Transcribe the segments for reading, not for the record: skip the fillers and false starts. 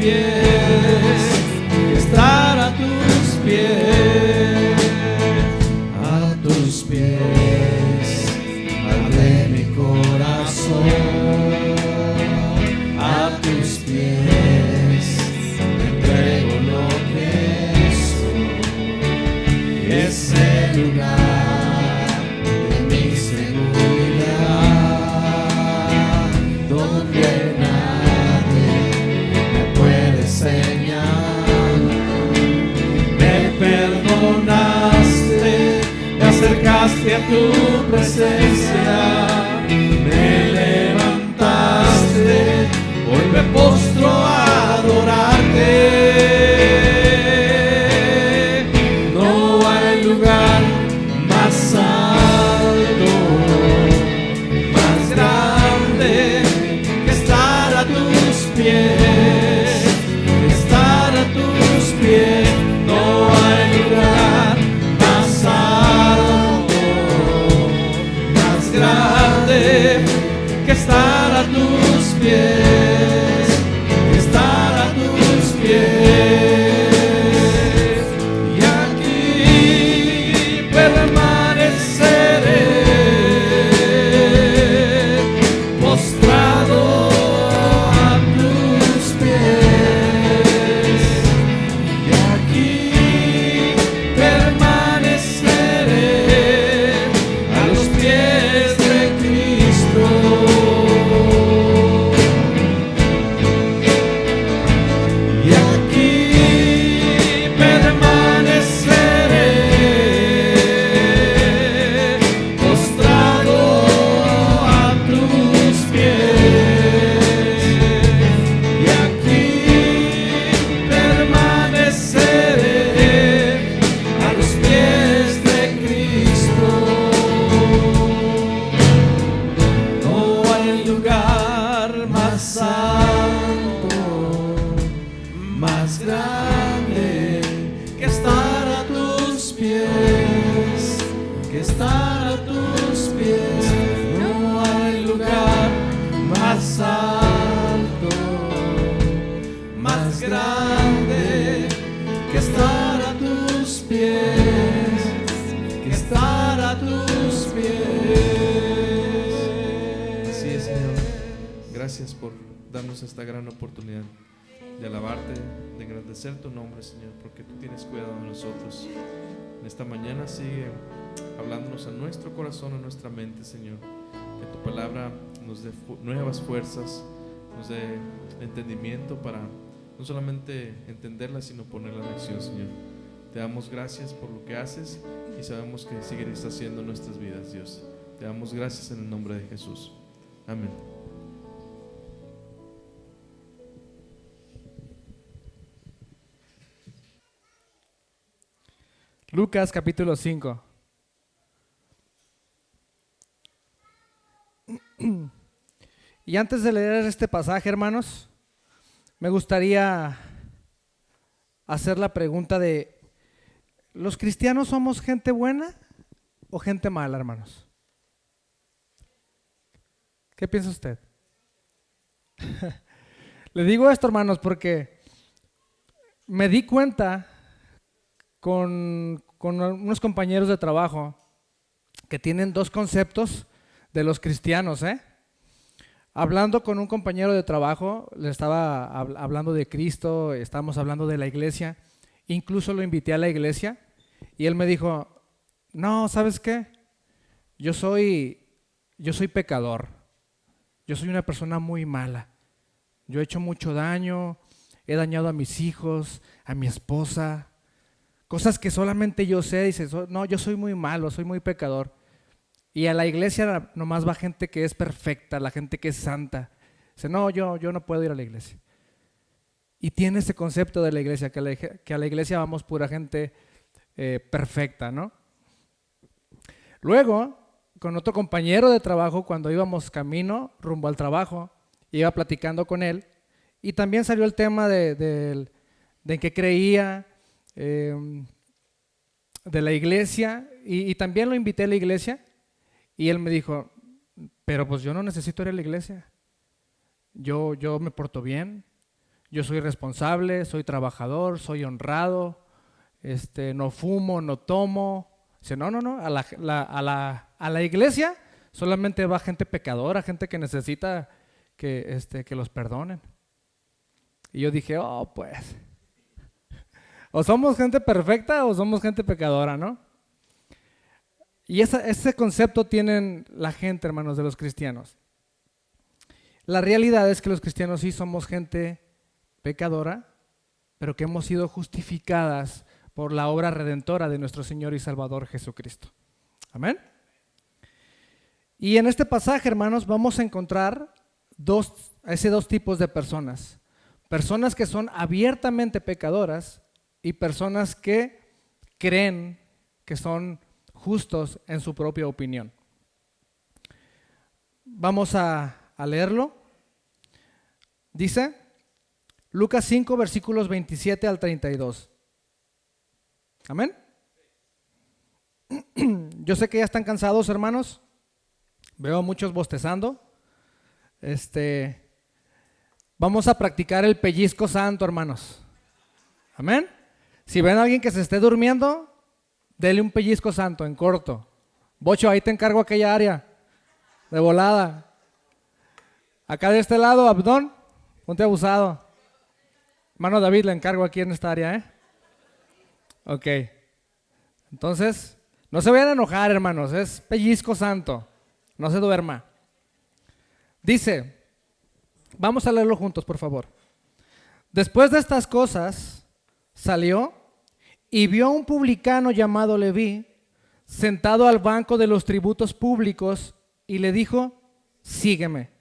pies, estar a tus pies, a tus pies, arde mi corazón, a tus pies, te entrego lo que soy, y ese lugar de mi seguridad, donde nadie me puede señalar. Me perdonaste, me acercaste a tu presencia, me levantaste, hoy me postro a adorarte. No hay lugar más alto, más grande que estar a tus pies, que estar a tus pies. No hay lugar más alto, más grande que estar a tus pies, que estar a tus pies. Y aquí permaneceré postrado a tus pies. Y aquí permaneceré a los pies de Cristo. Y aquí permaneceré postrado a tus pies. Y aquí permaneceré a los pies de Cristo. No hay lugar más alto, más grande que estar a tus pies, que estar a tus pies. No hay lugar más alto, más grande que estar a tus pies, que estar a tus pies. Así es, Señor. Gracias por darnos esta gran oportunidad de alabarte, de engrandecer tu nombre, Señor, porque tú tienes cuidado de nosotros. En esta mañana sigue hablándonos a nuestro corazón, a nuestra mente, Señor. Que tu palabra nos dé nuevas fuerzas, nos dé entendimiento para no solamente entenderla, sino ponerla en acción, Señor. Te damos gracias por lo que haces y sabemos que seguirás haciendo en nuestras vidas, Dios. Te damos gracias en el nombre de Jesús. Amén. Lucas capítulo 5. Y antes de leer este pasaje, hermanos, me gustaría hacer la pregunta de: ¿los cristianos somos gente buena o gente mala, hermanos? ¿Qué piensa usted? Le digo esto, hermanos, porque me di cuenta con unos compañeros de trabajo que tienen dos conceptos de los cristianos, Hablando con un compañero de trabajo, le estaba hablando de Cristo, estábamos hablando de la iglesia, incluso lo invité a la iglesia y él me dijo: no, ¿sabes qué? Yo soy pecador, yo soy una persona muy mala, yo he hecho mucho daño, he dañado a mis hijos, a mi esposa, cosas que solamente yo sé. Dice: no, yo soy muy malo, soy muy pecador. Y a la iglesia nomás va gente que es perfecta, la gente que es santa. Dice: no, yo no puedo ir a la iglesia. Y tiene ese concepto de la iglesia, que a la iglesia vamos pura gente perfecta, ¿no? Luego, con otro compañero de trabajo, cuando íbamos camino rumbo al trabajo, iba platicando con él y también salió el tema de en qué creía, de la iglesia, y también lo invité a la iglesia y él me dijo: pero pues yo no necesito ir a la iglesia, yo me porto bien, yo soy responsable, soy trabajador, soy honrado, no fumo, no tomo. Dice, no, a la iglesia solamente va gente pecadora, gente que necesita que los perdonen. Y yo dije, oh, pues, o somos gente perfecta o somos gente pecadora, ¿no? Y ese concepto tienen la gente, hermanos, de los cristianos. La realidad es que los cristianos sí somos gente pecadora, pero que hemos sido justificadas por la obra redentora de nuestro Señor y Salvador Jesucristo. Amén. Y en este pasaje, hermanos, vamos a encontrar dos tipos de personas. Personas que son abiertamente pecadoras y personas que creen que son justos en su propia opinión. Vamos a leerlo. Dice Lucas 5, versículos 27 al 32. Amén. Yo sé que ya están cansados, hermanos. Veo a muchos bostezando. Vamos a practicar el pellizco santo, hermanos. Amén. Si ven a alguien que se esté durmiendo, dele un pellizco santo en corto. Bocho, ahí te encargo aquella área de volada. Acá de este lado, Abdón, ponte abusado. Hermano David, le encargo aquí en esta área, ¿eh? Ok. Entonces, no se vayan a enojar, hermanos, es pellizco santo. No se duerma. Dice, vamos a leerlo juntos, por favor. Después de estas cosas, salió y vio a un publicano llamado Leví sentado al banco de los tributos públicos y le dijo, sígueme.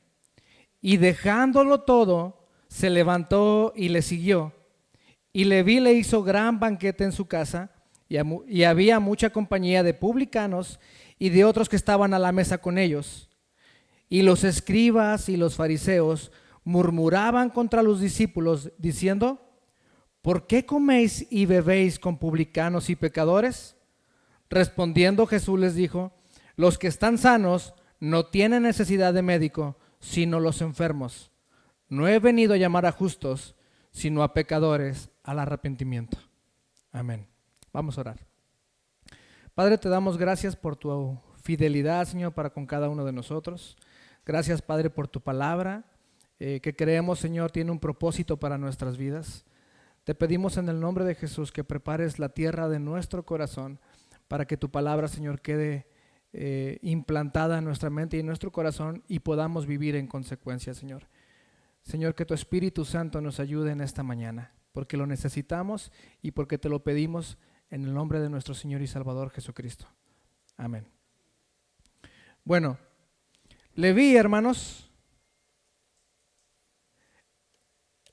Y dejándolo todo, se levantó y le siguió. Y Leví le hizo gran banquete en su casa y había mucha compañía de publicanos y de otros que estaban a la mesa con ellos. Y los escribas y los fariseos murmuraban contra los discípulos diciendo, ¿por qué coméis y bebéis con publicanos y pecadores? Respondiendo Jesús les dijo, los que están sanos no tienen necesidad de médico, sino los enfermos. No he venido a llamar a justos, sino a pecadores al arrepentimiento. Amén. Vamos a orar. Padre, te damos gracias por tu fidelidad, Señor, para con cada uno de nosotros. Gracias, Padre, por tu palabra, que creemos, Señor, tiene un propósito para nuestras vidas. Te pedimos en el nombre de Jesús que prepares la tierra de nuestro corazón para que tu palabra, Señor, quede implantada en nuestra mente y en nuestro corazón y podamos vivir en consecuencia, Señor. Señor, que tu Espíritu Santo nos ayude en esta mañana, porque lo necesitamos y porque te lo pedimos en el nombre de nuestro Señor y Salvador Jesucristo. Amén. Bueno, Leví, hermanos.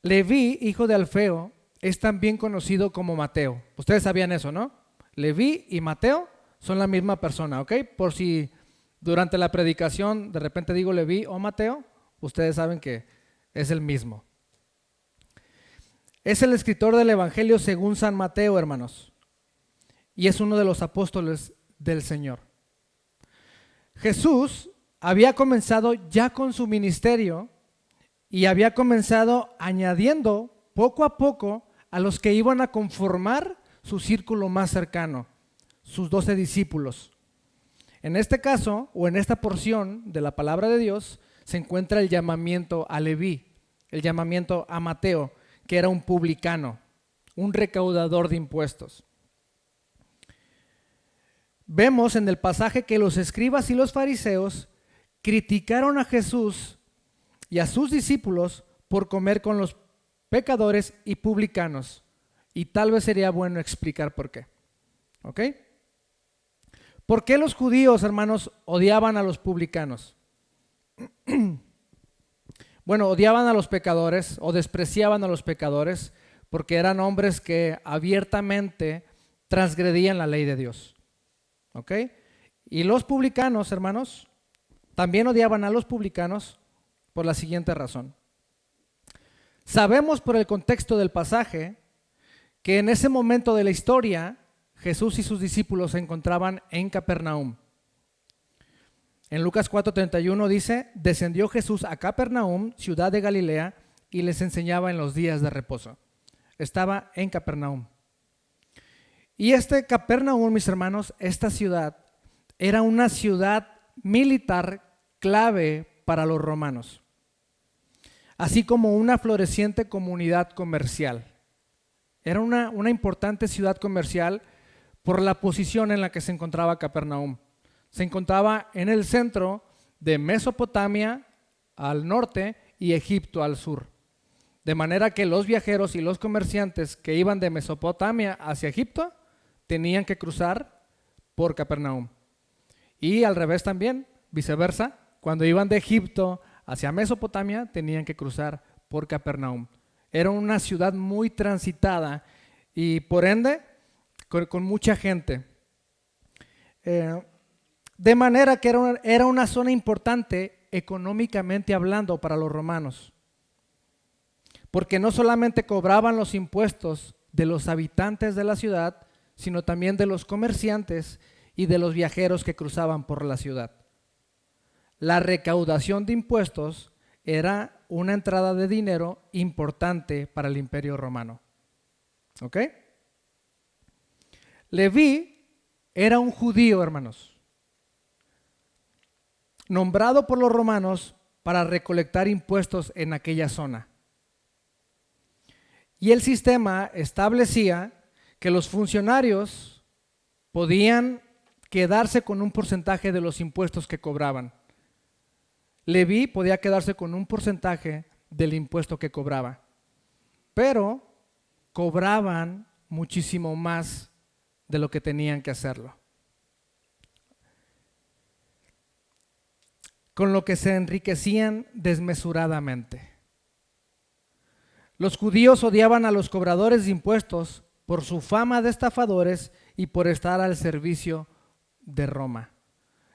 Leví, hijo de Alfeo, es también conocido como Mateo. Ustedes sabían eso, ¿no? Leví y Mateo son la misma persona, ¿ok? Por si durante la predicación de repente digo Leví o Mateo, ustedes saben que es el mismo. Es el escritor del Evangelio según San Mateo, hermanos. Y es uno de los apóstoles del Señor. Jesús había comenzado ya con su ministerio y había comenzado añadiendo poco a poco a los que iban a conformar su círculo más cercano, sus 12 discípulos. En este caso, o en esta porción de la palabra de Dios, se encuentra el llamamiento a Leví, el llamamiento a Mateo, que era un publicano, un recaudador de impuestos. Vemos en el pasaje que los escribas y los fariseos criticaron a Jesús y a sus discípulos por comer con los pecadores y publicanos. Y tal vez sería bueno explicar por qué. ¿Ok? ¿Por qué los judíos, hermanos, odiaban a los publicanos? Bueno, odiaban a los pecadores o despreciaban a los pecadores porque eran hombres que abiertamente transgredían la ley de Dios. ¿Ok? Y los publicanos, hermanos, también odiaban a los publicanos por la siguiente razón. Sabemos por el contexto del pasaje que en ese momento de la historia Jesús y sus discípulos se encontraban en Capernaum. En Lucas 4:31 dice, descendió Jesús a Capernaum, ciudad de Galilea, y les enseñaba en los días de reposo. Estaba en Capernaum. Y Capernaum, mis hermanos, esta ciudad era una ciudad militar clave para los romanos, así como una floreciente comunidad comercial. Era una importante ciudad comercial por la posición en la que se encontraba Capernaum. Se encontraba en el centro de Mesopotamia al norte y Egipto al sur. De manera que los viajeros y los comerciantes que iban de Mesopotamia hacia Egipto tenían que cruzar por Capernaum. Y al revés también, viceversa, cuando iban de Egipto hacia Mesopotamia tenían que cruzar por Capernaum. Era una ciudad muy transitada y por ende con mucha gente. De manera que era una zona importante económicamente hablando para los romanos. Porque no solamente cobraban los impuestos de los habitantes de la ciudad, sino también de los comerciantes y de los viajeros que cruzaban por la ciudad. La recaudación de impuestos era una entrada de dinero importante para el Imperio Romano. ¿Ok? Leví era un judío, hermanos, nombrado por los romanos para recolectar impuestos en aquella zona. Y el sistema establecía que los funcionarios podían quedarse con un porcentaje de los impuestos que cobraban. Leví podía quedarse con un porcentaje del impuesto que cobraba, pero cobraban muchísimo más de lo que tenían que hacerlo. Con lo que se enriquecían desmesuradamente. Los judíos odiaban a los cobradores de impuestos por su fama de estafadores y por estar al servicio de Roma.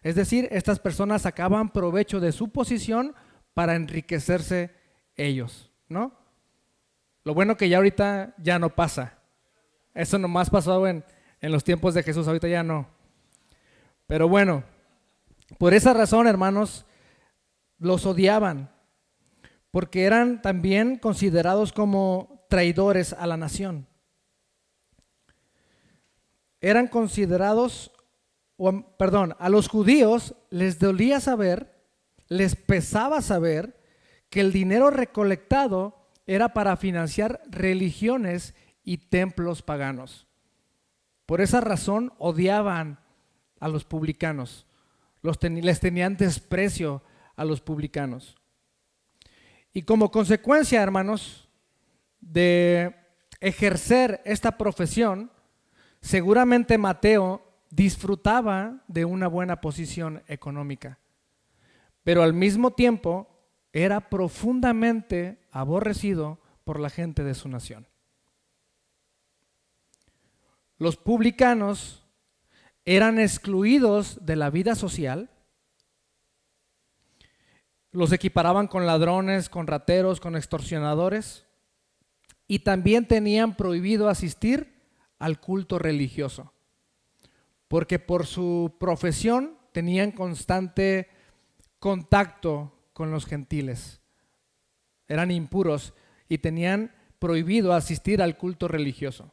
Es decir, estas personas sacaban provecho de su posición para enriquecerse ellos, ¿no? Lo bueno que ya ahorita ya no pasa. Eso nomás pasó en los tiempos de Jesús, ahorita ya no. Pero bueno, por esa razón, hermanos, los odiaban, porque eran también considerados como traidores a la nación. Eran considerados, a los judíos les dolía saber, les pesaba saber que el dinero recolectado era para financiar religiones y templos paganos. Por esa razón odiaban a los publicanos, les tenían desprecio a los publicanos. Y como consecuencia, hermanos, de ejercer esta profesión, seguramente Mateo disfrutaba de una buena posición económica, pero al mismo tiempo era profundamente aborrecido por la gente de su nación. Los publicanos eran excluidos de la vida social, los equiparaban con ladrones, con rateros, con extorsionadores, y también tenían prohibido asistir al culto religioso, porque por su profesión tenían constante contacto con los gentiles. Eran impuros y tenían prohibido asistir al culto religioso.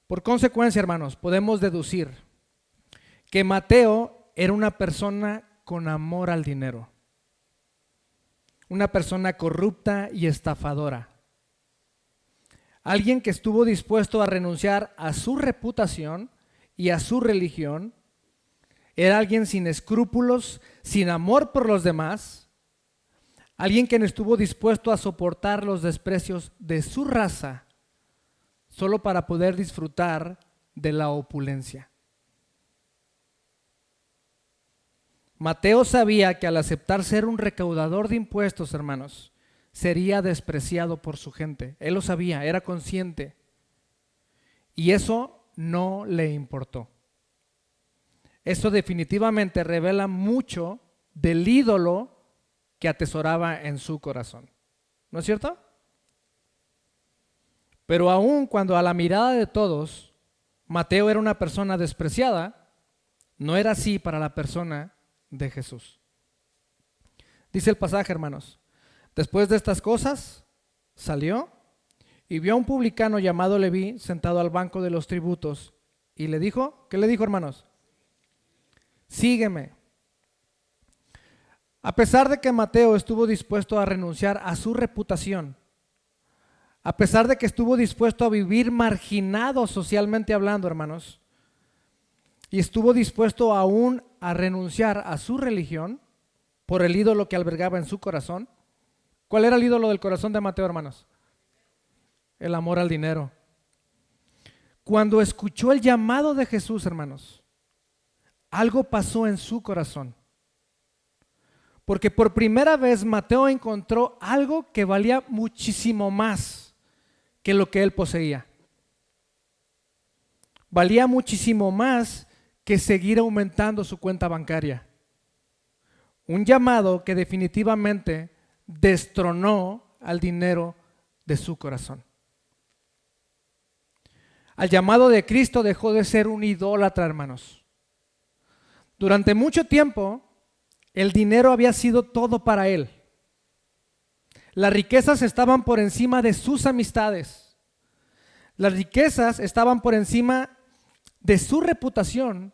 Por consecuencia, hermanos, podemos deducir que Mateo era una persona con amor al dinero, una persona corrupta y estafadora, alguien que estuvo dispuesto a renunciar a su reputación y a su religión. Era alguien sin escrúpulos, sin amor por los demás, alguien que no estuvo dispuesto a soportar los desprecios de su raza solo para poder disfrutar de la opulencia. Mateo sabía que al aceptar ser un recaudador de impuestos, hermanos, sería despreciado por su gente. Él lo sabía, era consciente. Y eso no le importó. Eso definitivamente revela mucho del ídolo que atesoraba en su corazón. ¿No es cierto? Pero aun cuando a la mirada de todos Mateo era una persona despreciada, no era así para la persona de Jesús. Dice el pasaje, hermanos. Después de estas cosas, salió y vio a un publicano llamado Leví sentado al banco de los tributos y le dijo, ¿qué le dijo, hermanos? Sígueme. A pesar de que Mateo estuvo dispuesto a renunciar a su reputación, a pesar de que estuvo dispuesto a vivir marginado socialmente hablando, hermanos, y estuvo dispuesto aún a renunciar a su religión por el ídolo que albergaba en su corazón. ¿Cuál era el ídolo del corazón de Mateo, hermanos? El amor al dinero. Cuando escuchó el llamado de Jesús, hermanos, algo pasó en su corazón. Porque por primera vez Mateo encontró algo que valía muchísimo más que lo que él poseía. Valía muchísimo más que seguir aumentando su cuenta bancaria. Un llamado que definitivamente destronó al dinero de su corazón. Al llamado de Cristo dejó de ser un idólatra, hermanos. Durante mucho tiempo, el dinero había sido todo para él. Las riquezas estaban por encima de sus amistades. Las riquezas estaban por encima de su reputación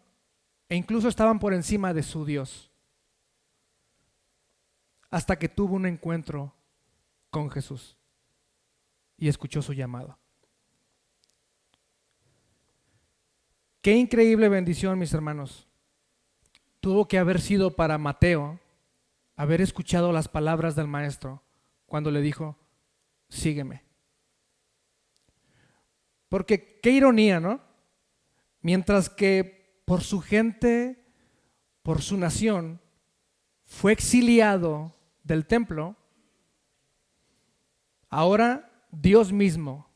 e incluso estaban por encima de su Dios. Hasta que tuvo un encuentro con Jesús y escuchó su llamado. Qué increíble bendición, mis hermanos. Tuvo que haber sido para Mateo haber escuchado las palabras del maestro cuando le dijo, sígueme. Porque qué ironía, ¿no? Mientras que por su gente, por su nación, fue exiliado del templo, ahora Dios mismo,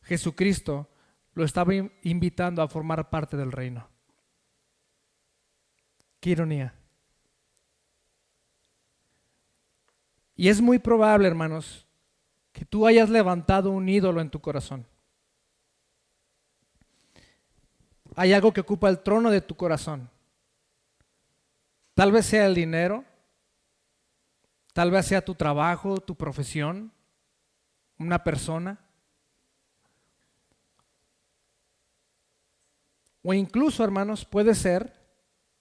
Jesucristo, lo estaba invitando a formar parte del reino. Qué ironía. Y es muy probable, hermanos, que tú hayas levantado un ídolo en tu corazón. Hay algo que ocupa el trono de tu corazón. Tal vez sea el dinero, tal vez sea tu trabajo, tu profesión, una persona. O incluso, hermanos, puede ser,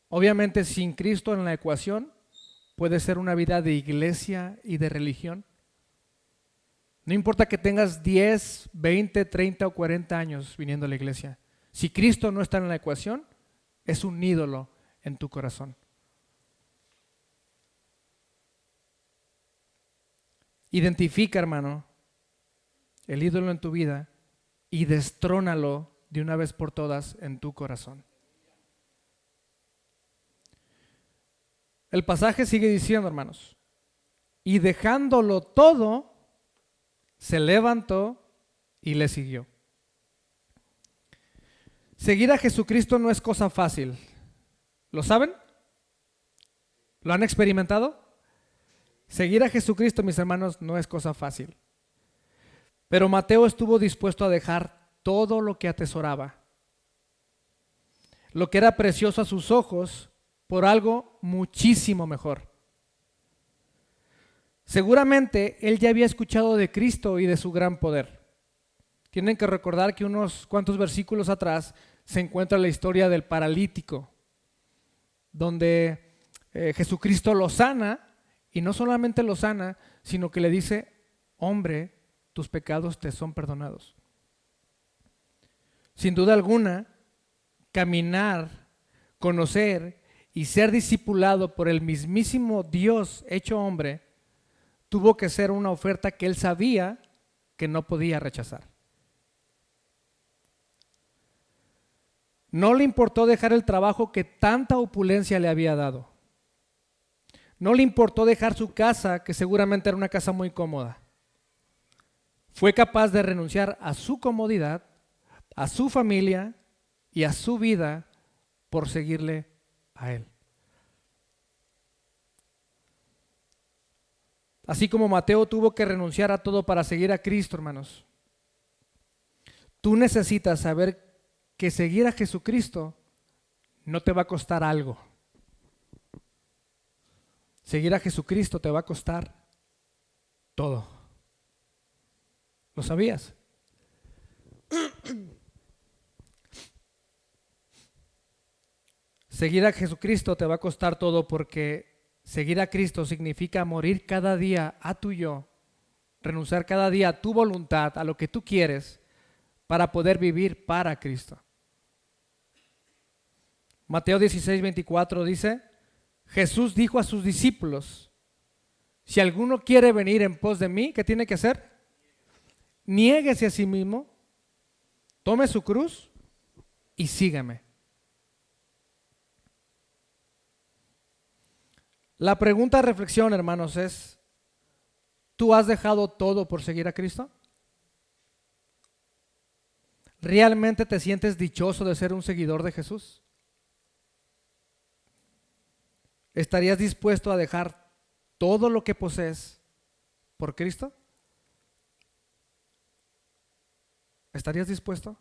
obviamente sin Cristo en la ecuación, puede ser una vida de iglesia y de religión. No importa que tengas 10, 20, 30 o 40 años viniendo a la iglesia. Si Cristo no está en la ecuación, es un ídolo en tu corazón. Identifica, hermano, el ídolo en tu vida y destrónalo de una vez por todas en tu corazón. El pasaje sigue diciendo, hermanos, y dejándolo todo, se levantó y le siguió. Seguir a Jesucristo no es cosa fácil. ¿Lo saben? ¿Lo han experimentado? Seguir a Jesucristo, mis hermanos, no es cosa fácil. Pero Mateo estuvo dispuesto a dejar todo lo que atesoraba, lo que era precioso a sus ojos, por algo muchísimo mejor. Seguramente él ya había escuchado de Cristo y de su gran poder. Tienen que recordar que unos cuantos versículos atrás se encuentra la historia del paralítico, donde Jesucristo lo sana, y no solamente lo sana, sino que le dice, hombre, tus pecados te son perdonados. Sin duda alguna, caminar, conocer y ser discipulado por el mismísimo Dios hecho hombre, tuvo que ser una oferta que él sabía que no podía rechazar. No le importó dejar el trabajo que tanta opulencia le había dado. No le importó dejar su casa, que seguramente era una casa muy cómoda. Fue capaz de renunciar a su comodidad, a su familia y a su vida por seguirle a él. Así como Mateo tuvo que renunciar a todo para seguir a Cristo, hermanos. Tú necesitas saber que seguir a Jesucristo no te va a costar algo. Seguir a Jesucristo te va a costar todo. ¿Lo sabías? Seguir a Jesucristo te va a costar todo, porque seguir a Cristo significa morir cada día a tu yo, renunciar cada día a tu voluntad, a lo que tú quieres, para poder vivir para Cristo. Mateo 16:24 dice, Jesús dijo a sus discípulos, si alguno quiere venir en pos de mí, ¿qué tiene que hacer? Niéguese a sí mismo, tome su cruz y sígame. La pregunta de reflexión, hermanos, es, ¿tú has dejado todo por seguir a Cristo? ¿Realmente te sientes dichoso de ser un seguidor de Jesús? ¿Estarías dispuesto a dejar todo lo que posees por Cristo? ¿Estarías dispuesto?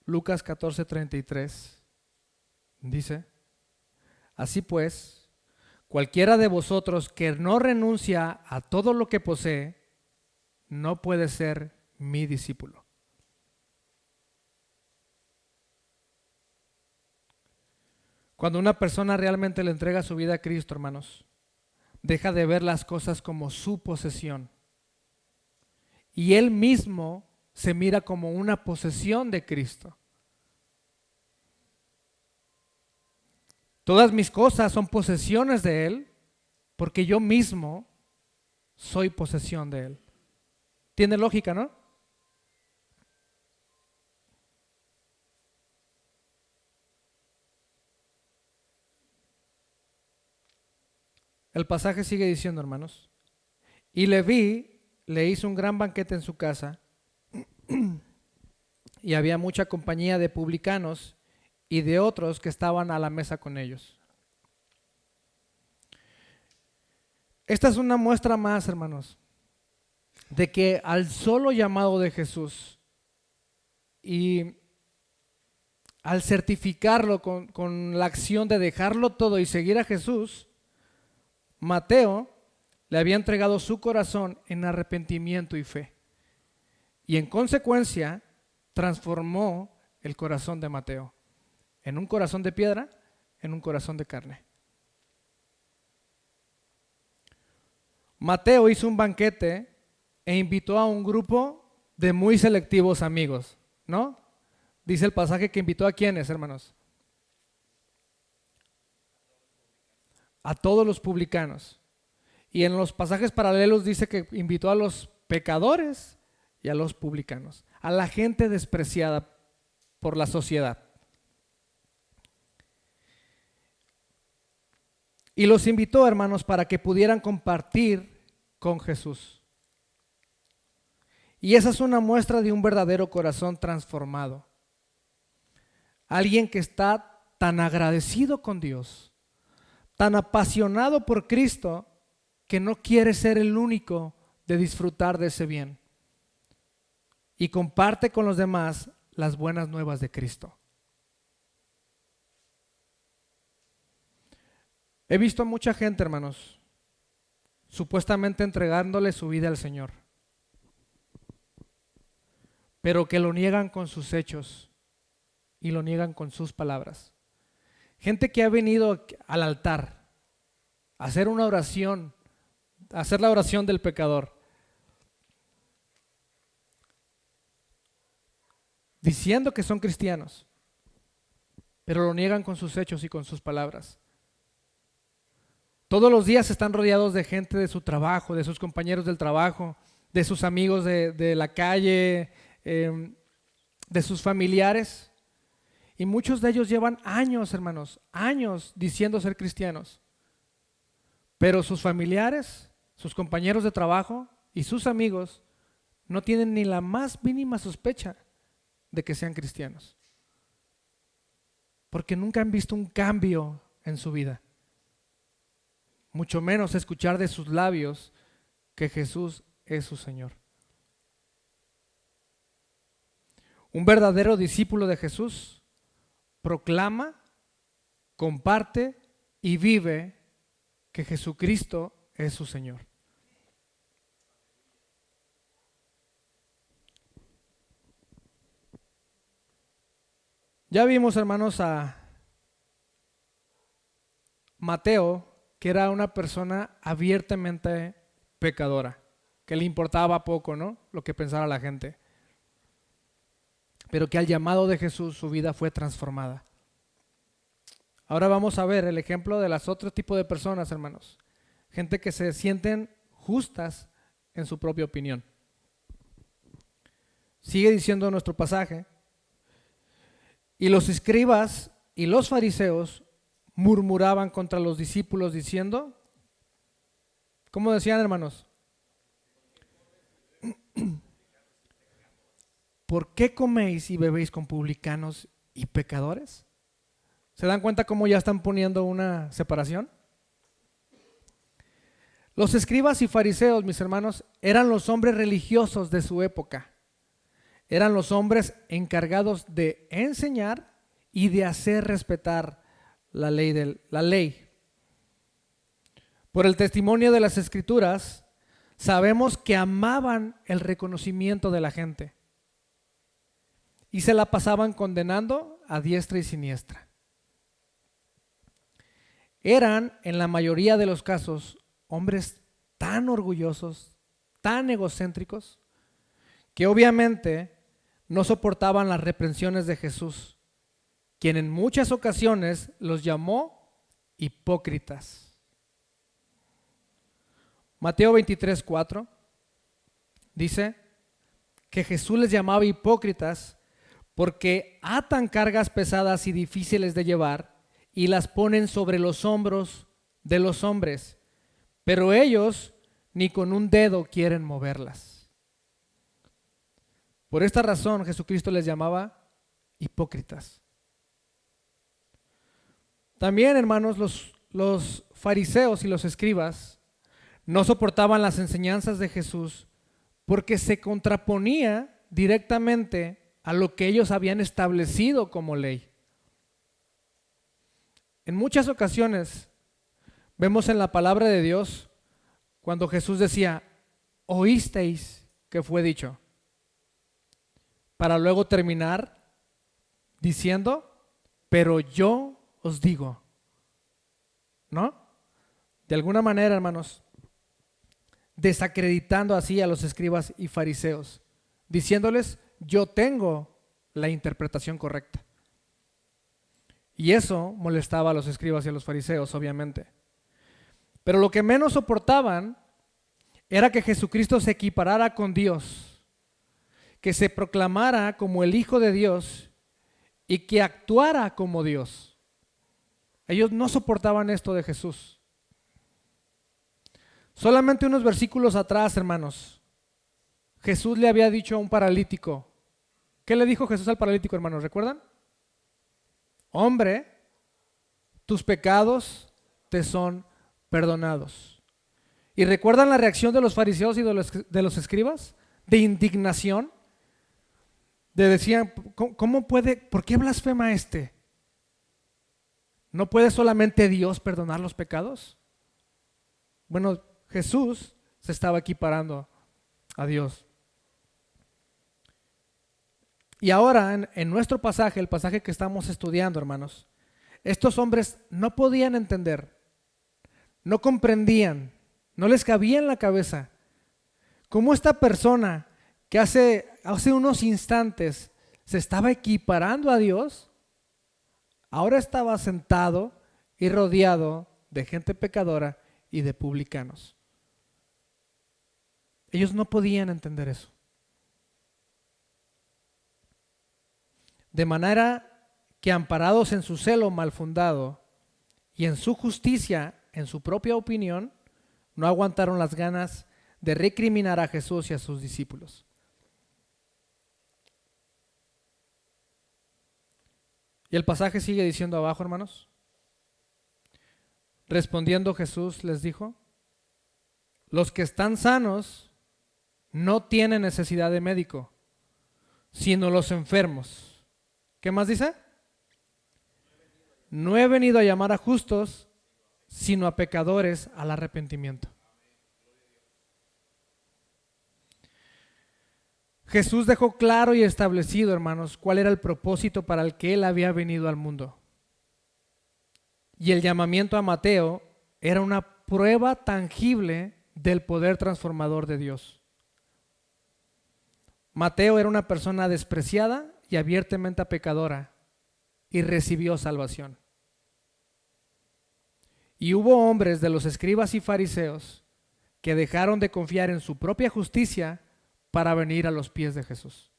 Lucas 14:33 dice, así pues, cualquiera de vosotros que no renuncia a todo lo que posee, no puede ser mi discípulo. Cuando una persona realmente le entrega su vida a Cristo, hermanos, deja de ver las cosas como su posesión. Y él mismo se mira como una posesión de Cristo. Todas mis cosas son posesiones de Él, porque yo mismo soy posesión de Él. ¿Tiene lógica, no? El pasaje sigue diciendo, hermanos, y Leví le hizo un gran banquete en su casa, y había mucha compañía de publicanos y de otros que estaban a la mesa con ellos. Esta es una muestra más, hermanos, de que al solo llamado de Jesús y al certificarlo con la acción de dejarlo todo y seguir a Jesús, Mateo le había entregado su corazón en arrepentimiento y fe. Y en consecuencia, transformó el corazón de Mateo en un corazón de piedra, en un corazón de carne. Mateo hizo un banquete e invitó a un grupo de muy selectivos amigos, ¿no? Dice el pasaje que invitó a quiénes, hermanos. A todos los publicanos. Y en los pasajes paralelos dice que invitó a los pecadores y a los publicanos, a la gente despreciada por la sociedad. Y los invitó, hermanos, para que pudieran compartir con Jesús. Y esa es una muestra de un verdadero corazón transformado. Alguien que está tan agradecido con Dios, tan apasionado por Cristo, que no quiere ser el único de disfrutar de ese bien. Y comparte con los demás las buenas nuevas de Cristo. He visto a mucha gente, hermanos, supuestamente entregándole su vida al Señor, pero que lo niegan con sus hechos y lo niegan con sus palabras. Gente que ha venido al altar a hacer una oración, a hacer la oración del pecador, diciendo que son cristianos, pero lo niegan con sus hechos y con sus palabras. Todos los días están rodeados de gente de su trabajo, de sus compañeros del trabajo, de sus amigos de la calle, de sus familiares. Y muchos de ellos llevan años, hermanos, años diciendo ser cristianos. Pero sus familiares, sus compañeros de trabajo y sus amigos no tienen ni la más mínima sospecha de que sean cristianos. Porque nunca han visto un cambio en su vida. Mucho menos escuchar de sus labios que Jesús es su Señor. Un verdadero discípulo de Jesús proclama comparte y vive que Jesucristo es su Señor. Ya vimos, hermanos, a Mateo, que era una persona abiertamente pecadora, que le importaba poco, ¿no?, lo que pensara la gente, pero que al llamado de Jesús su vida fue transformada. Ahora vamos a ver el ejemplo de las otros tipos de personas, hermanos, gente que se sienten justas en su propia opinión. Sigue diciendo nuestro pasaje: y los escribas y los fariseos murmuraban contra los discípulos diciendo, ¿cómo decían, hermanos? ¿Por qué coméis y bebéis con publicanos y pecadores? ¿Se dan cuenta cómo ya están poniendo una separación? Los escribas y fariseos, mis hermanos, eran los hombres religiosos de su época. Eran los hombres encargados de enseñar y de hacer respetar la ley. Por el testimonio de las Escrituras, sabemos que amaban el reconocimiento de la gente y se la pasaban condenando a diestra y siniestra. Eran, en la mayoría de los casos, hombres tan orgullosos, tan egocéntricos, que obviamente no soportaban las reprensiones de Jesús, quien en muchas ocasiones los llamó hipócritas. Mateo 23:4 dice que Jesús les llamaba hipócritas porque atan cargas pesadas y difíciles de llevar y las ponen sobre los hombros de los hombres, pero ellos ni con un dedo quieren moverlas. Por esta razón Jesucristo les llamaba hipócritas. También, hermanos, los fariseos y los escribas no soportaban las enseñanzas de Jesús porque se contraponía directamente a lo que ellos habían establecido como ley. En muchas ocasiones vemos en la palabra de Dios cuando Jesús decía, oísteis que fue dicho, para luego terminar diciendo, pero yo os digo, ¿no? De alguna manera, hermanos, desacreditando así a los escribas y fariseos, diciéndoles, yo tengo la interpretación correcta. Y eso molestaba a los escribas y a los fariseos, obviamente. Pero lo que menos soportaban era que Jesucristo se equiparara con Dios, que se proclamara como el Hijo de Dios y que actuara como Dios. Ellos no soportaban esto de Jesús. Solamente unos versículos atrás, hermanos, Jesús le había dicho a un paralítico. ¿Qué le dijo Jesús al paralítico, hermanos? ¿Recuerdan? Hombre, tus pecados te son perdonados. ¿Y recuerdan la reacción de los fariseos y de los escribas? De indignación. De decían, ¿cómo puede? ¿Por qué blasfema este? ¿No puede solamente Dios perdonar los pecados? Bueno, Jesús se estaba equiparando a Dios. Y ahora en nuestro pasaje, el pasaje que estamos estudiando, hermanos, estos hombres no podían entender, no comprendían, no les cabía en la cabeza cómo esta persona que hace unos instantes se estaba equiparando a Dios, ahora estaba sentado y rodeado de gente pecadora y de publicanos. Ellos no podían entender eso. De manera que, amparados en su celo mal fundado y en su justicia, en su propia opinión, no aguantaron las ganas de recriminar a Jesús y a sus discípulos. Y el pasaje sigue diciendo abajo, hermanos. Respondiendo Jesús les dijo, los que están sanos no tienen necesidad de médico, sino los enfermos. ¿Qué más dice? no he venido a llamar a justos, sino a pecadores al arrepentimiento. Jesús dejó claro y establecido, hermanos, cuál era el propósito para el que Él había venido al mundo. Y el llamamiento a Mateo era una prueba tangible del poder transformador de Dios. Mateo era una persona despreciada y abiertamente pecadora y recibió salvación. Y hubo hombres de los escribas y fariseos que dejaron de confiar en su propia justicia para venir a los pies de Jesús.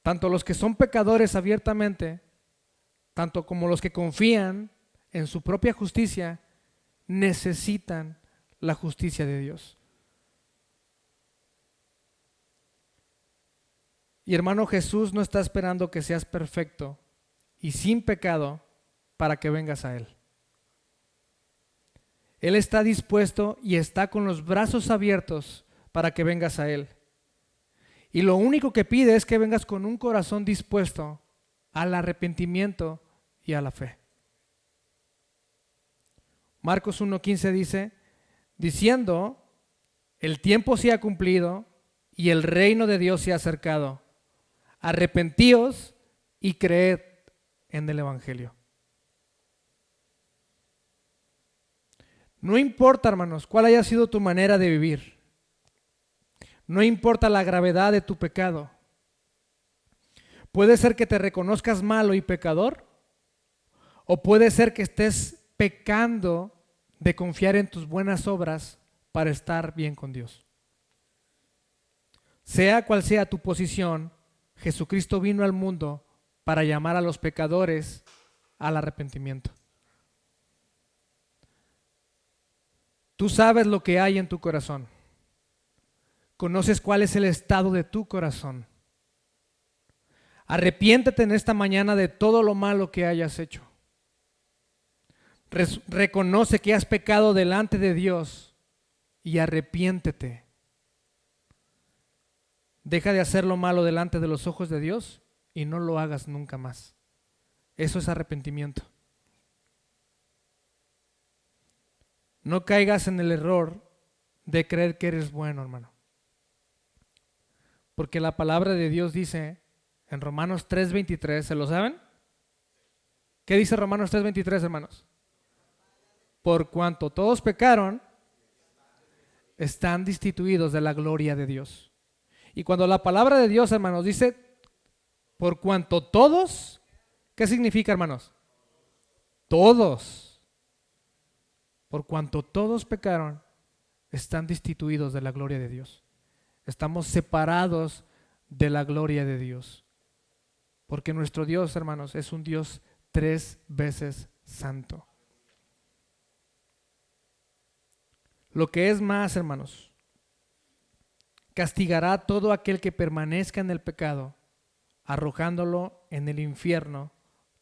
Tanto los que son pecadores abiertamente, tanto como los que confían en su propia justicia, necesitan la justicia de Dios. Y hermano, Jesús no está esperando que seas perfecto y sin pecado para que vengas a Él. Él está dispuesto y está con los brazos abiertos para que vengas a Él. Y lo único que pide es que vengas con un corazón dispuesto al arrepentimiento y a la fe. Marcos 1:15 dice, diciendo, el tiempo se ha cumplido y el reino de Dios se ha acercado. Arrepentíos y creed en el Evangelio. No importa, hermanos, cuál haya sido tu manera de vivir. No importa la gravedad de tu pecado. Puede ser que te reconozcas malo y pecador, o puede ser que estés pecando de confiar en tus buenas obras para estar bien con Dios. Sea cual sea tu posición, Jesucristo vino al mundo para llamar a los pecadores al arrepentimiento. Tú sabes lo que hay en tu corazón. Conoces cuál es el estado de tu corazón. Arrepiéntete en esta mañana de todo lo malo que hayas hecho. Reconoce que has pecado delante de Dios y arrepiéntete. Deja de hacer lo malo delante de los ojos de Dios y no lo hagas nunca más. Eso es arrepentimiento. No caigas en el error de creer que eres bueno, hermano. Porque la palabra de Dios dice en Romanos 3:23, ¿se lo saben? ¿Qué dice Romanos 3:23, hermanos? Por cuanto todos pecaron, están destituidos de la gloria de Dios. Y cuando la palabra de Dios, hermanos, dice por cuanto todos, ¿qué significa, hermanos? Todos. Por cuanto todos pecaron, están destituidos de la gloria de Dios. Estamos separados de la gloria de Dios. Porque nuestro Dios, hermanos, es un Dios 3 veces santo. Lo que es más, hermanos, castigará a todo aquel que permanezca en el pecado, arrojándolo en el infierno,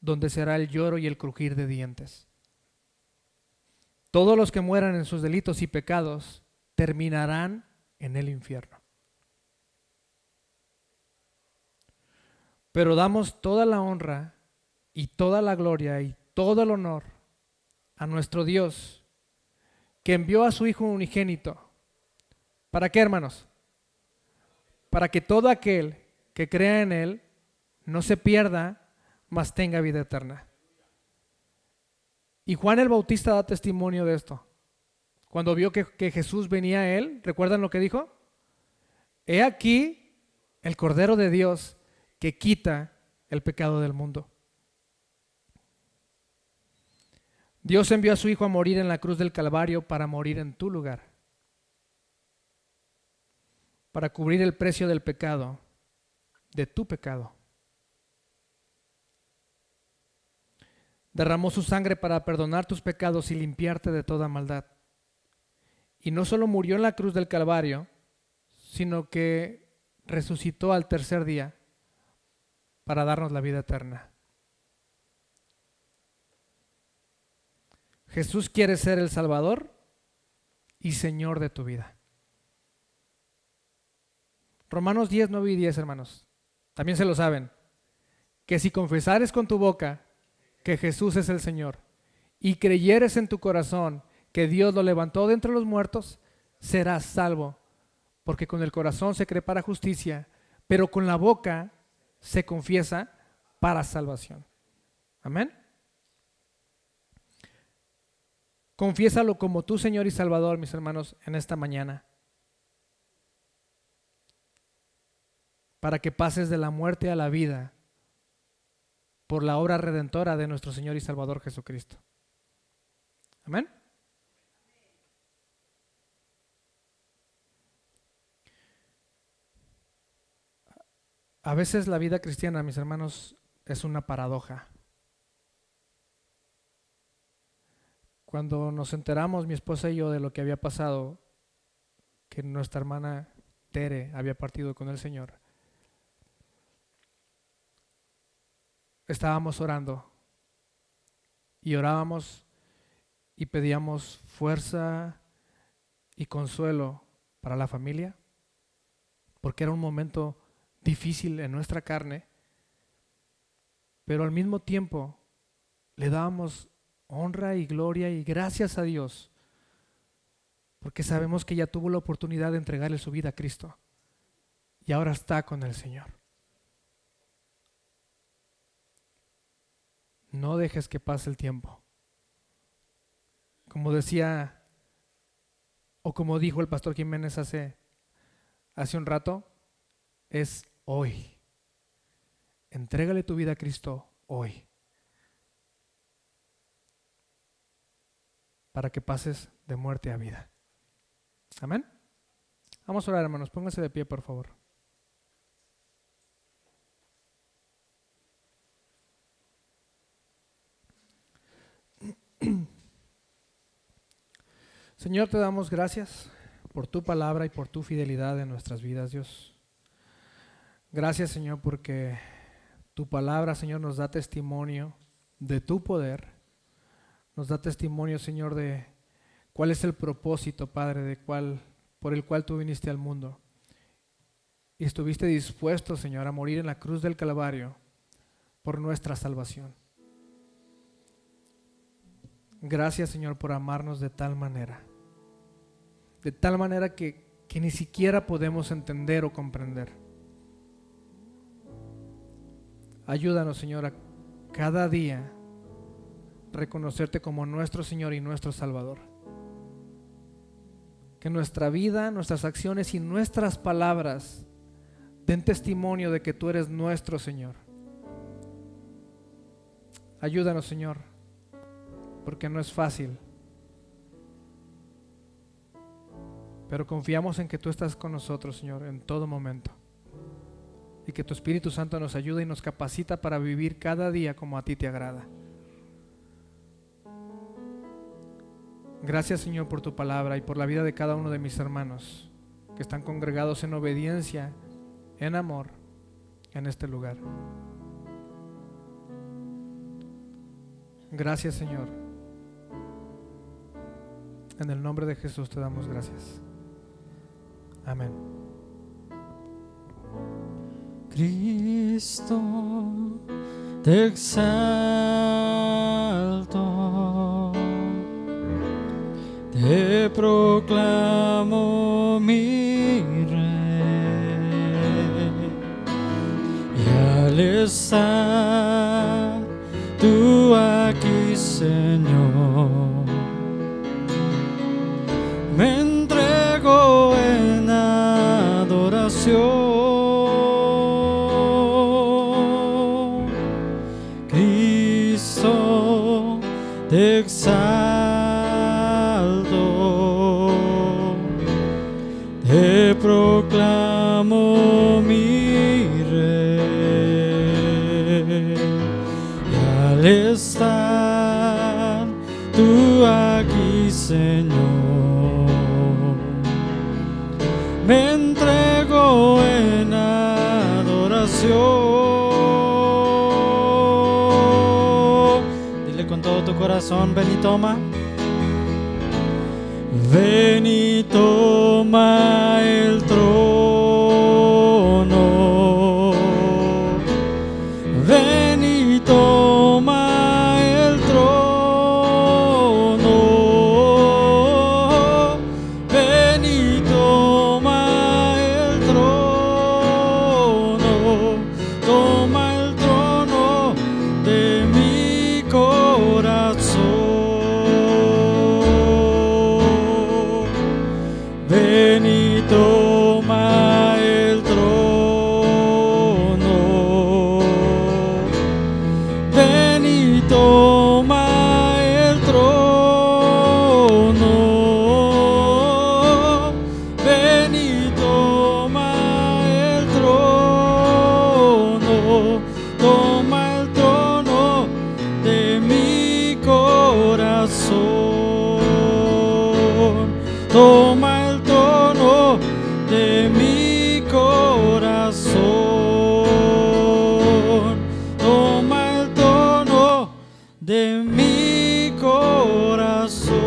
donde será el lloro y el crujir de dientes. Todos los que mueran en sus delitos y pecados terminarán en el infierno. Pero damos toda la honra y toda la gloria y todo el honor a nuestro Dios, que envió a su Hijo unigénito. ¿Para qué, hermanos? Para que todo aquel que crea en Él no se pierda, mas tenga vida eterna. Y Juan el Bautista da testimonio de esto. Cuando vio que Jesús venía a él, ¿recuerdan lo que dijo? He aquí el Cordero de Dios que quita el pecado del mundo. Dios envió a su Hijo a morir en la cruz del Calvario para morir en tu lugar, para cubrir el precio del pecado, de tu pecado. Derramó su sangre para perdonar tus pecados y limpiarte de toda maldad. Y no solo murió en la cruz del Calvario, sino que resucitó al tercer día para darnos la vida eterna. Jesús quiere ser el Salvador y Señor de tu vida. Romanos 10, 9 y 10, hermanos. También se lo saben. que si confesares con tu boca que Jesús es el Señor y creyeres en tu corazón que Dios lo levantó de entre los muertos, serás salvo. Porque con el corazón se cree para justicia, pero con la boca se confiesa para salvación. Amén. Confiésalo como tu Señor y Salvador, mis hermanos, en esta mañana, para que pases de la muerte a la vida por la obra redentora de nuestro Señor y Salvador Jesucristo. Amén. A veces la vida cristiana, mis hermanos, es una paradoja. Cuando nos enteramos, mi esposa y yo, de lo que había pasado, que nuestra hermana Tere había partido con el Señor, estábamos orando y orábamos y pedíamos fuerza y consuelo para la familia, porque era un momento difícil en nuestra carne, pero al mismo tiempo le dábamos honra y gloria y gracias a Dios, porque sabemos que ella tuvo la oportunidad de entregarle su vida a Cristo y ahora está con el Señor. No dejes que pase el tiempo. Como decía, o como dijo el pastor Jiménez hace un rato, es hoy. Entrégale tu vida a Cristo hoy, para que pases de muerte a vida. Amén. Vamos a orar, hermanos. Pónganse de pie, por favor. Señor, te damos gracias por tu palabra y por tu fidelidad en nuestras vidas, Dios. Gracias, Señor, porque tu palabra, Señor, nos da testimonio de tu poder. Nos da testimonio, Señor, de cuál es el propósito, Padre, por el cual tú viniste al mundo. Y estuviste dispuesto, Señor, a morir en la cruz del Calvario por nuestra salvación. Gracias, Señor, por amarnos de tal manera que ni siquiera podemos entender o comprender. Ayúdanos, Señor, a cada día reconocerte como nuestro Señor y nuestro Salvador. Que nuestra vida, nuestras acciones y nuestras palabras den testimonio de que tú eres nuestro Señor. Ayúdanos, Señor, porque no es fácil, pero confiamos en que tú estás con nosotros, Señor, en todo momento, y que tu Espíritu Santo nos ayuda y nos capacita para vivir cada día como a ti te agrada. Gracias, Señor, por tu palabra y por la vida de cada uno de mis hermanos que están congregados en obediencia, en amor, en este lugar. Gracias, Señor. En el nombre de Jesús te damos gracias. Amén. Cristo, te exalto, te proclamo mi Rey, y al estar tú aquí, Señor, me entrego en adoración. Cristo, te exalto, te proclamo mi Rey, y al estar tú aquí, Señor, me entrego en adoración. Dile con todo tu corazón, ven y toma. Ven y toma el trono. Ven corazón, toma el tono de mi corazón, toma el tono de mi corazón.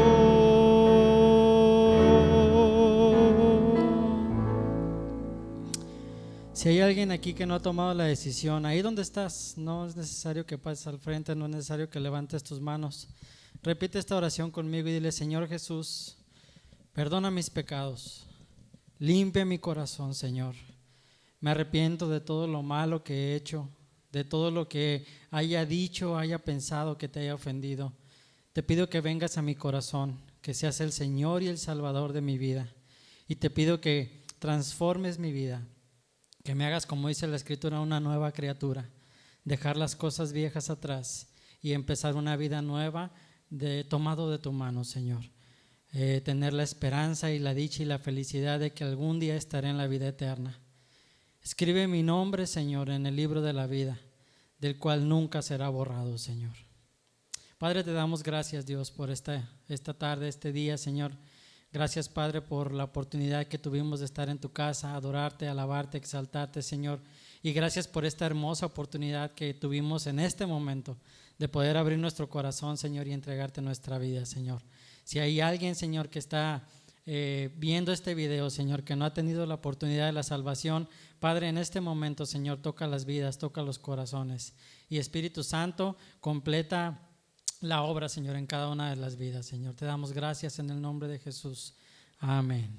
Si hay alguien aquí que no ha tomado la decisión, ahí donde estás, no es necesario que pases al frente, no es necesario que levantes tus manos. Repite esta oración conmigo y dile: Señor Jesús, perdona mis pecados, limpia mi corazón, Señor. Me arrepiento de todo lo malo que he hecho, de todo lo que haya dicho, haya pensado que te haya ofendido. Te pido que vengas a mi corazón, que seas el Señor y el Salvador de mi vida. Y te pido que transformes mi vida, que me hagas, como dice la Escritura, una nueva criatura, dejar las cosas viejas atrás y empezar una vida nueva tomado de tu mano, Señor. Tener la esperanza y la dicha y la felicidad de que algún día estaré en la vida eterna. Escribe mi nombre, Señor, en el libro de la vida, del cual nunca será borrado, Señor. Padre, te damos gracias, Dios, por esta tarde, este día, Señor. Gracias, Padre, por la oportunidad que tuvimos de estar en tu casa, adorarte, alabarte, exaltarte, Señor. Y gracias por esta hermosa oportunidad que tuvimos en este momento de poder abrir nuestro corazón, Señor, y entregarte nuestra vida, Señor. Si hay alguien, Señor, que está viendo este video, Señor, que no ha tenido la oportunidad de la salvación, Padre, en este momento, Señor, toca las vidas, toca los corazones. Y Espíritu Santo, completa la obra, Señor, en cada una de las vidas, Señor. Te damos gracias en el nombre de Jesús. Amén.